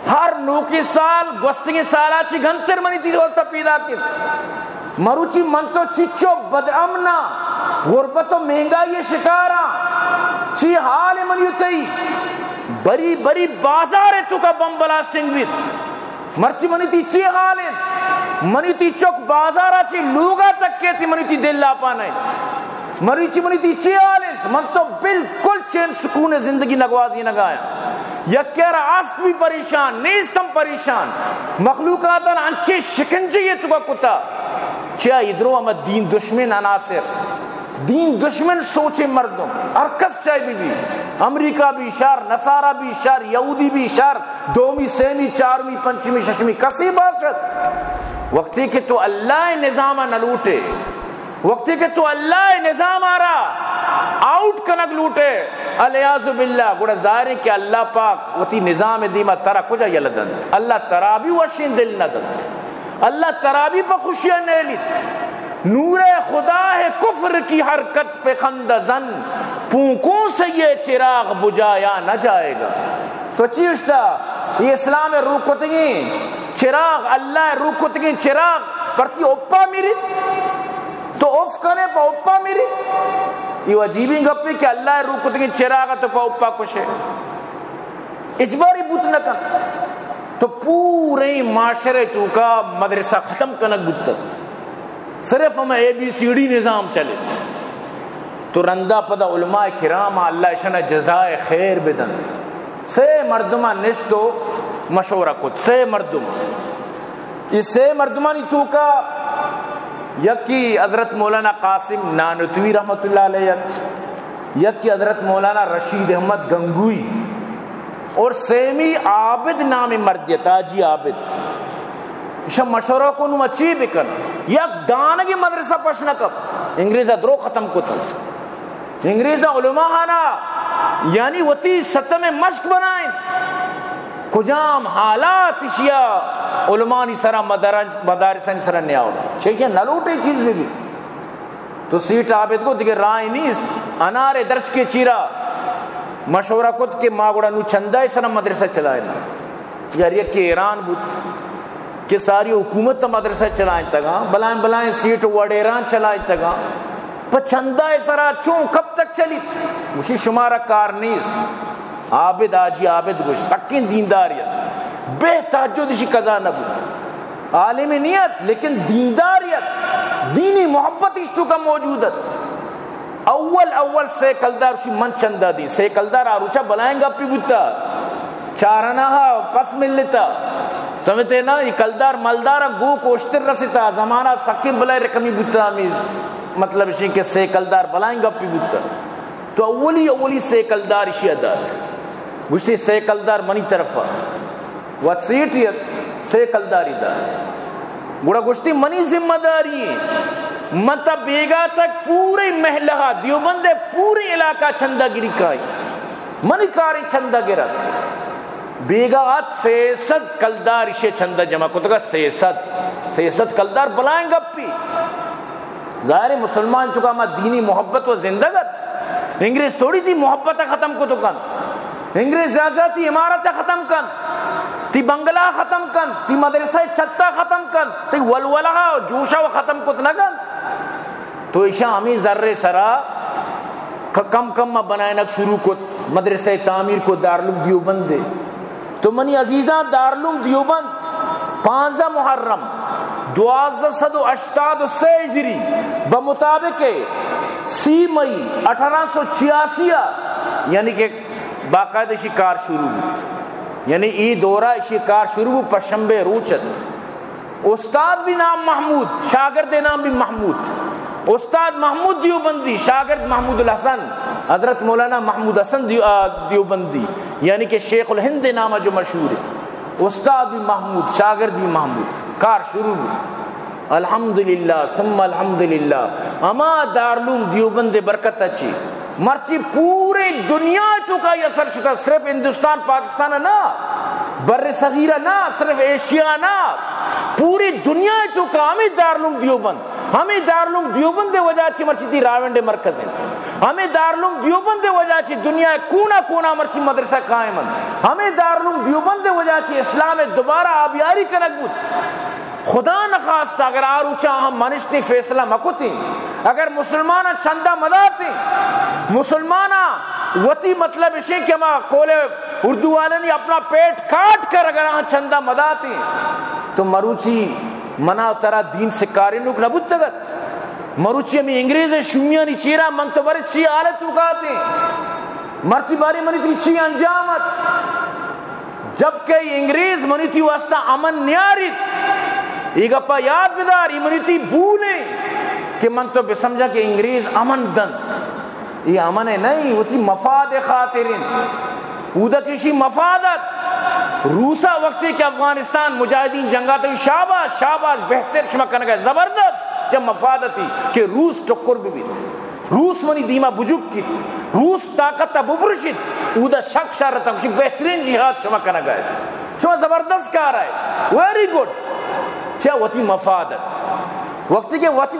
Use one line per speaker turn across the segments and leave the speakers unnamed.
ہر نوکی سال گوستگی سالا چی گھنتر منی تی دوستا پیدا کی مروچی من تو چچو بد امنا غربت و مہنگائی شکارا چی حال منی تی بری بری بازار تو کا بم بلاسٹنگ بیت مرچی منی تی چی حال منی تی چوک بازارا چی لوگا تک کے تی منی تی دل لا پانا مریچی منی تی چی حالت من تو بالکل چین سکون زندگی نگوازی نگایا یک کہہ رہا آسک بھی پریشان نیستم پریشان مخلوقاتاً انچے شکنجے یہ تو کا کتا چیا ادرو ہم دین دشمن عناصر دین دشمن سوچے مردم ارکس چاہی بھی امریکہ بھی شار نصارہ بھی شار یہودی بھی شار دومی سیمی چارمی پنچمی ششمی کسی باشد وقتی کہ تو اللہ نظام نہ لوٹے وقتی کہ تو اللہ نظام آ رہا آؤٹ کنک لوٹے الیاذ باللہ گوڑا ظاہر ہے کہ اللہ پاک وتی نظام دیما ترا کجا یلدن اللہ ترابی وشین دل نہ دن اللہ ترابی پا خوشیاں نیلیت نور خدا ہے کفر کی حرکت پہ خندہ زن پونکوں سے یہ چراغ بجایا نہ جائے گا تو چیشتا یہ اسلام روکتگی چراغ اللہ روکتگی چراغ پرتی اوپا میریت تو اوف کنے پا اوپا میریت یہ عجیبی گپی کہ اللہ روکتگی چراغ تو پا اوپا کشے اجباری بوت نہ کن تو پورے معاشرے تو کا مدرسہ ختم کنک بودت صرف ہمیں اے بی سی ڈی نظام چلے تو رندہ پدا علماء کرام اللہ شنہ جزائے خیر بدن سے مردمہ نشتو مشورہ کت سے مردم اس سے مردمانی تو کا یکی حضرت مولانا قاسم نانوتوی رحمت اللہ علیہ یکی حضرت مولانا رشید احمد گنگوئی اور سیمی عابد نام مردیت آجی عابد شب مشورہ کو نم اچھی بکن یک دانگی مدرسہ پشنا کب انگریزہ درو ختم کو تھا انگریزہ علماء آنا یعنی وطی سطح میں مشق بنائیں کجام حالات اشیاء علمانی سرہ مدارسانی سرہ نیا ہوگا شیخیاں نلوٹے چیز بھی تو سیٹ عابد کو دیکھے رائے نہیں انار درج کے چیرہ مشورہ کت کے ماغوڑا نو چندہ سرہ مدرسہ چلائے نا یار یہ کہ ایران بود کہ ساری حکومت تا مدرسہ چلائیں تگا بلائیں بلائیں سیٹ وڈیران چلائیں تگا پچندہ سرہ چون کب تک چلی مجھے شمارہ کار نیس عابد آجی عابد گوش سکین دینداریت بے تحجد اسی قضا نہ بود عالم نیت لیکن دینداریت دینی محبت اس تو کا موجودت اول سے کلدار اسی من چندہ دی سے کلدار آروچا بلائیں گا پی بوتا چارنا پس مل لیتا سمجھتے نا یہ کلدار مالدارا گو کوشتر رسیتا زمانہ سکیم بلائے رکمی بوتا مطلب اسی کہ سے کلدار بلائیں گا پی بوتا تو اولی سے کلدار اسی عداد گوشتی سے کلدار منی طرفا وطسیٹیت سے کلداری دار گوڑا گوشتی منی ذمہ داری متا بیگا تک پورے محلہ دیوبند پورے علاقہ چندہ گری کائی منی کاری چندہ گرا بیگا آت سیسد کلدار اسے چندہ جمع کو تکا سیسد کلدار بلائیں گا پی ظاہر مسلمان چکا ما دینی محبت و زندگت انگریز تھوڑی تھی محبت ختم کو تو کن انگریز زیادہ تھی عمارت ختم کن تی بنگلہ ختم کن تی مدرسہ چھتا ختم کن تی ولولہ جوشہ و ختم کت نگن تو ایشا ہمیں ذرے سرا کم بنائنک شروع کت مدرسہ تعمیر کو دارالعلوم دیوبند دے تو منی عزیزاں دارالعلوم دیوبند 15 محرم 1283 ہجری بمطابق 30 مئی 1886 یعنی کہ باقاعدہ شکار شروع ہوئی یعنی ای دورہ شکار شروع ہوئی پشنبے روچت استاد بھی نام محمود شاگرد نام بھی محمود استاد محمود دیوبندی شاگرد محمود الحسن حضرت مولانا محمود حسن دیوبندی یعنی کہ شیخ الہند نامہ جو مشہور ہے استاد بھی محمود شاگرد بھی محمود کار شروع ہوئی الحمدللہ ثم الحمدللہ اما دارالعلوم دیوبند برکت اچھی مرچی پورے دنیا تو کا یہ اثر شکا صرف ہندوستان پاکستان نہ بر صغیرہ نہ صرف ایشیا نہ پوری دنیا تو کا ہمیں دارالعلوم دیوبند دے وجہ چی مرچی تھی راونڈے مرکز ہیں ہمیں دارالعلوم دیوبند وجہ چی دنیا کونا کونا مرچی مدرسہ قائم ہمیں دارالعلوم دیوبند وجہ چی اسلام دوبارہ آبیاری کنک بود خدا نخواستہ اگر آروچا ہم منشتی فیصلہ مکتی اگر مسلمانہ چندہ مداتی مسلمانہ وتی مطلب اسی کہ ہم کولے اردو والے نے اپنا پیٹ کاٹ کر اگر ہم چندہ مداتی تو مروچی منا ترا دین سے کاری نوک نبود تگت مروچی ہمیں انگریز شمیانی چیرہ من تو بڑے چی آلت چکاتے مرچی باری منی تھی چی انجامت جبکہ انگریز منی تھی واسطہ امن نیاریت ایک اپا یاد بدار یہ منی تھی بھولے کہ من تو بسمجھا کہ انگریز امن دن یہ امن ہے نہیں وہ تھی مفاد خاطرین اودا کشی مفادت روسا وقتی کہ افغانستان مجاہدین جنگا تو شاباش شاباش بہتر شما کنگا زبردست جب مفادتی کہ روس ٹکر بھی روس منی دیما بجوک کی روس طاقت ببرشت اودا شک شارتا کشی بہترین جہاد شما کنگا شما زبردست کہا رہا ہے ویری گوڈ چاہ وطی مفادت وقتی کہ وطی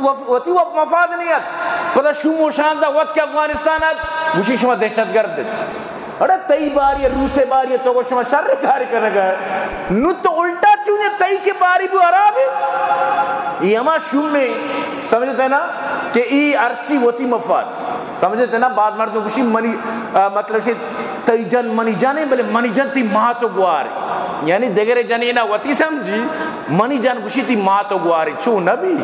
مفاد نہیں آت پتہ شوم و شانزہ وقت کے افغانستان آت مجھے شما دہشت گرد دیتا اڑا تئی باری روسے باری تو شما شر کاری کرنے گا نو تو الٹا چونے تئی کے باری بھی عراب ہے یہ ہما شوم میں سمجھتے ہیں نا کہ ای ارچی وطی مفاد سمجھتے ہیں نا بعض مردوں کشی منی مطلب سے تئی جن منی جانے بلے منی جن تی ماہ تو گواری یعنی دیگر جنی نا وطی سمجھی منی جن کشی تی ماہ تو گواری چھو نبی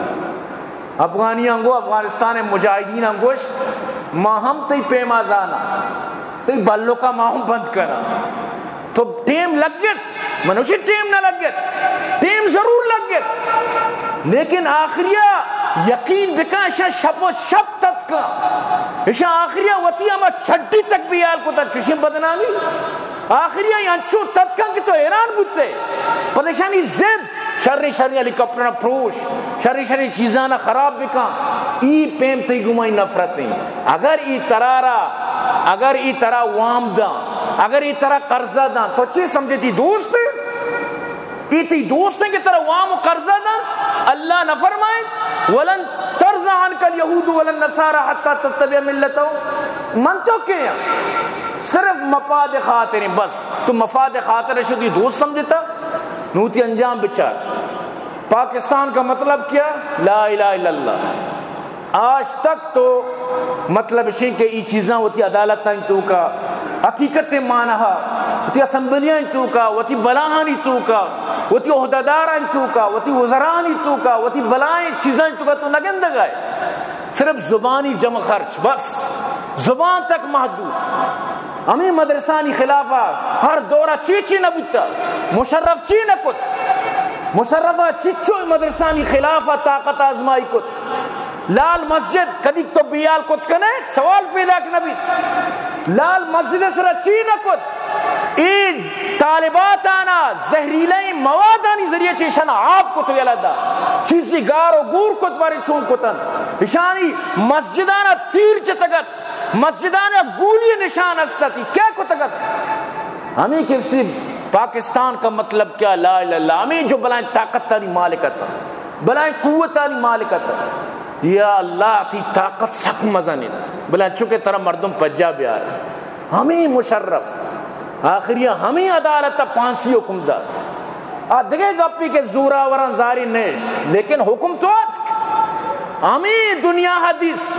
افغانی انگو افغانستان مجاہدین انگوشت ماہم تی پیما زانا تی بلو کا ماہم بند کرا تو ٹیم لگ گت منوشی ٹیم نہ لگ گت ٹیم ضرور لگ گت لیکن آخریہ یقین بکا اشا شب و شب تک کا اشا آخریہ وطی اما چھٹی تک بھی آل کو تا چشم بدنامی آخریہ یانچو تک کا کہ تو ایران بودتے پدشانی زد شرری شرری علی کپڑنا پروش شرری شرری چیزانا خراب بکا ای پیم تی گمائی نفرتیں اگر ای ترارا اگر ای طرح وام دان اگر ای طرح قرضہ دان تو چی سمجھے تھی دوست ہے ای تی دوست ہیں کہ طرح وام و قرضہ دان اللہ نہ فرمائے ولن ترضى عنك اليهود ولا النصارى حتى تتبع ملتهم من تو کیا صرف مفاد خاطر بس تو مفاد خاطر شدی دوست سمجھتا نوتی انجام بچار پاکستان کا مطلب کیا لا الہ الا اللہ آج تک تو مطلب شئی کہ یہ چیزاں ہوتی عدالتاں تو کا حقیقت مانہا ہوتی اسمبلیاں تو کا ہوتی بلاہانی تو کا ہوتی عہدیداراں تو کا ہوتی وزرانی تو کا ہوتی بلائیں چیزاں تو کا تو نگندگ آئے صرف زبانی جمع خرچ بس زبان تک محدود ہمیں مدرسانی خلافہ ہر دورہ چیچی نہ بودتا مشرف چی نہ کت مشرفہ چچو مدرسانی خلافہ طاقت آزمائی کت لال مسجد کدی تو بیال کت کنے سوال پیدا کنبی لال مسجد سر چی نہ کت این طالبات آنا زہریلیں موادانی ذریعے چیشن آپ کو تو یلدہ چیزی گار و گور کت باری چون کتن اشانی مسجدانا تیر چتگت مسجدانا گولی نشان استتی کیا کتگت ہمیں کسی پاکستان کا مطلب کیا لا الہ الا اللہ ہمیں جو بلائیں طاقت تاری مالکت بلائیں قوت تاری مالکت یا اللہ تی طاقت سک مزنیت بلائیں چونکہ طرح مردم پجا بیار ہمیں مشرف آخریہ ہمیں عدالت پانسی حکم دار دیکھے گپی کے زوراوران زاری نیش لیکن حکم تو ہمیں دنیا حدیث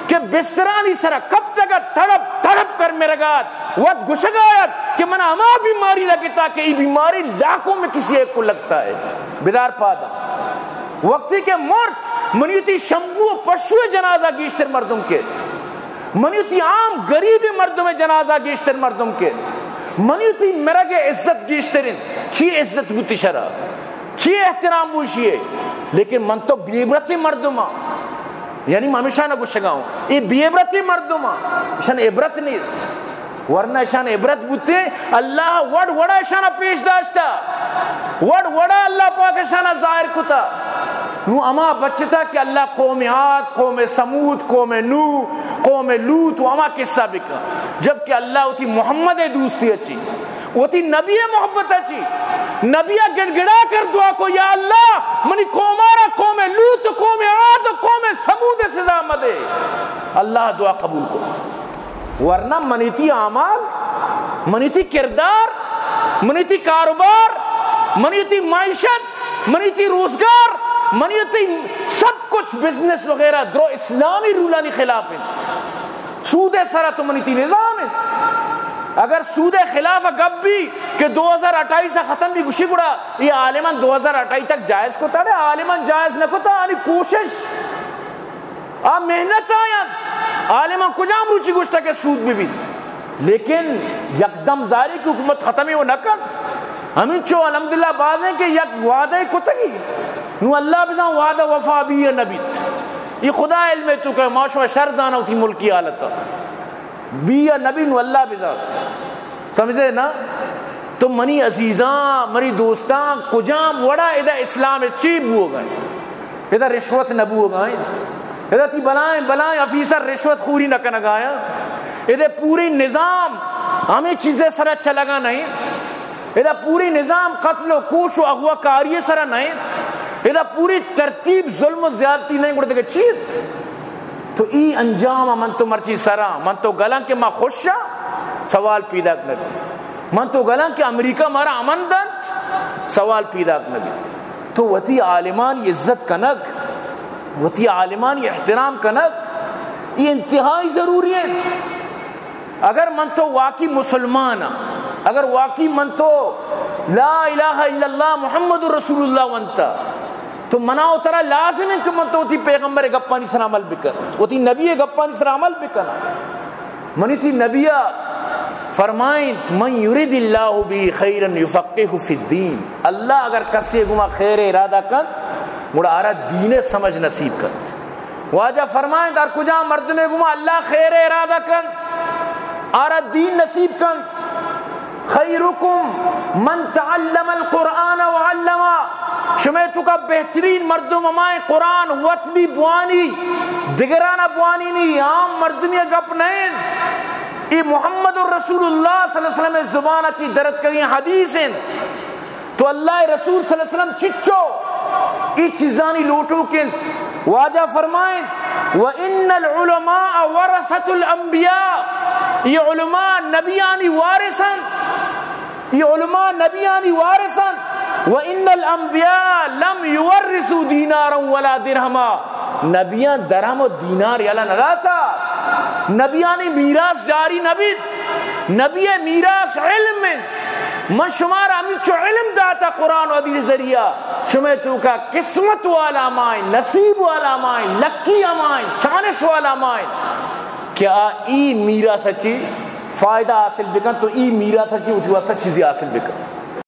کہ بسترانی سرا کب تک تڑپ تڑپ کر میرے گات وقت گشگایت کہ منہ ہما بیماری لگے تاکہ یہ بیماری لاکھوں میں کسی ایک کو لگتا ہے بیدار پادا وقتی کے مرد منیتی شمبو پشو جنازہ گیشتر مردم کے منیتی عام غریب مردم جنازہ گیشتر مردم کے منیتی مرگ عزت گیشترین چی عزت بوتی شرع چی احترام بوشی ہے لیکن من تو بیبرتی مردم یعنی میں ہمیشہ نہ گوشگا ہوں یہ بیبرتی مردم شان عبرت نہیں ورنہ شان عبرت بوتے اللہ وڑا شانہ پیش داشتا وڑا اللہ پاک شانہ ظاہر کتا نو اما بچتا کہ اللہ قوم عاد قوم سمود قوم نو قوم لوط و اما قصہ بکا جبکہ اللہ ہوتی محمد دوستی اچھی ہوتی نبی محبت اچھی نبیہ گڑ گڑا کر دعا کو یا اللہ منی قومارا قوم لوط قوم عاد قوم ثمود سزا مدے اللہ دعا قبول کو ورنہ منیتی اعمال منیتی کردار منیتی کاروبار منیتی معیشت منیتی روزگار منیتی سب کچھ بزنس وغیرہ درو اسلامی رولانی خلاف ہیں سود سرا تو منیتی نظام ہے اگر سود خلاف گب بھی کہ 2028 سے ختم بھی گشی گڑا یہ عالمان 2028 تک جائز کو تا رہے عالمان جائز نہ کو تا آنی کوشش آپ محنت آیا عالمان کجام روچی گشتا کہ سود بھی لیکن یکدم ظاہری کی حکومت ختمی ہو نکت ہمیں چو الحمدللہ باز ہیں کہ یک وعدہ کو تگی نو اللہ بزان وعدہ وفا بھی نبیت یہ خدا علم ہے تو کہ معاشوہ شر زانہ ہوتی ملکی حالتا بھی نبی نو اللہ بزان سمجھے نا تو منی عزیزاں منی دوستاں کجام وڑا ادھا اسلام چیب ہو گئے ادھا رشوت نبو ہو گئے ادھا تی بلائیں افیسر رشوت خوری نہ کنگایا ادھا پوری نظام ہمیں چیزیں سر اچھا لگا نہیں ادھا پوری نظام قتل و کوش و اغوا کاری سر نہیں ادھا پوری ترتیب ظلم و زیادتی نہیں گوڑے دکھے چیت تو ای انجام من تو مرچی سرا من تو گلن کہ ما خوشا سوال پیدا کرنے من تو گلن کہ امریکہ مارا امن دنت سوال پیدا کرنے تو وطی عالمان عزت کنک وطی عالمان احترام کنک یہ انتہائی ضروری ہے اگر من تو واقعی مسلمان اگر واقعی من تو لا الہ الا اللہ محمد رسول اللہ وانتا تو مناو ترا لازم ہے کہ من تو تی پیغمبر گپانی سر عمل بکر وہ تی نبی گپانی سر عمل بکر منی تی نبیہ فرمائیں من یرید اللہ بھی خیرا یفقہ فی الدین اللہ اگر کسی گما خیر ارادہ کن مڑا آرہ دین سمجھ نصیب کن واجہ فرمائیں در کجا مرد میں گما اللہ خیر ارادہ کن آرہ دین نصیب کن خیرکم من تعلم القرآن وعلما شمیتو کا بہترین مردم ہمائیں قرآن وط بھی بوانی دگرانہ بوانی نہیں عام مردمی گپ نہیں یہ محمد الرسول اللہ صلی اللہ علیہ وسلم زبان اچھی درد کری حدیث ہیں تو اللہ رسول صلی اللہ علیہ وسلم چچو یہ چیزانی لوٹو کنت واجہ فرمائیں وَإِنَّ الْعُلَمَاءَ وَرَثَةُ الْأَنْبِيَاءِ یہ علماء نبیانی وارثاً یہ علماء نبیانی وارثاً وَإِنَّ الْأَنْبِيَاءَ لَمْ يُوَرِّثُوا دِينَارًا وَلَا دِرْهَمًا نبیان درہم و دینار یلا نہ تھا نبیانی میراث جاری نبی میراث علم من شمار ہمیں چو علم داتا قرآن و حدیث ذریعہ شمع تو کا قسمت والا مائن نصیب والا مائن لکی امائن چانس والا مائن کیا ای میراث اچھی فائدہ حاصل بکن تو ای میراث اچھی اتوا سچ چیزی حاصل بکن